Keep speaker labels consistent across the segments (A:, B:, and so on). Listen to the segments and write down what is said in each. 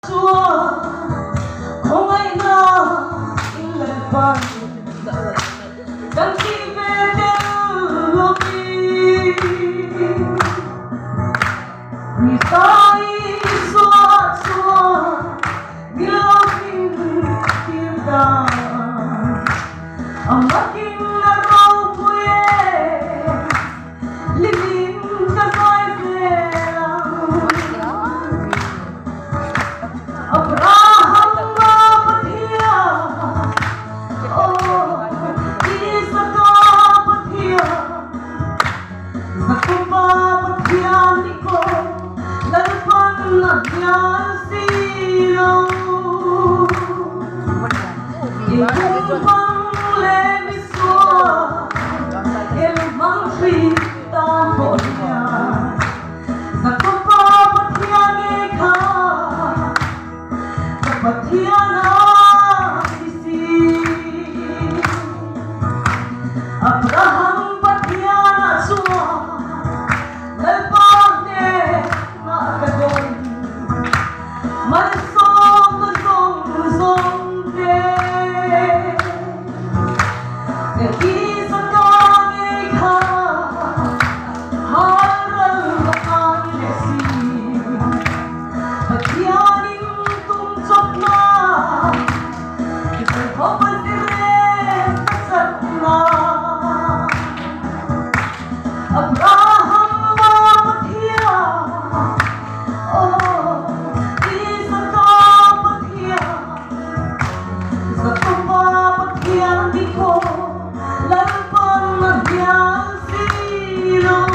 A: Chúa không ai ngờ in lần phần đăng ký về tên lô đi vì sai xóa xóa ghiêu kinh thiên đàng ang aking laraw puye living sa Abraham Patia, oh, Isaac Patia, Jacob Patia, Nico, Lalpan Nagyan Silaw, Ikupang Lemiswa, Ilmang Sita Ponya, Jacob Patia Ngeka, Patiana isi Abraham Patiana sua lalpane na kadon malsong de isa kangi ka haral ang lesi Patianing Abraham Patia, oh, Isaac Patia, Jacob Patia, Nico, Lalpan Nagyan Silaw,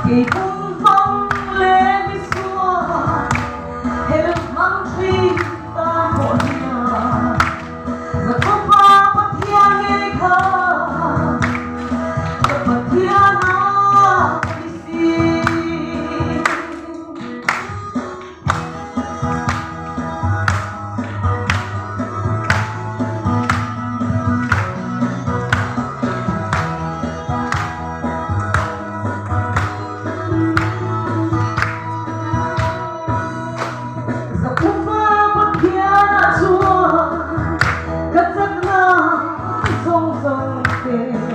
A: Ikupang Lemiswa, Ilmang Sita Ponya, Jacob Patia Ngeka, Patiana isi Zakupa Patiana sua katak na song song te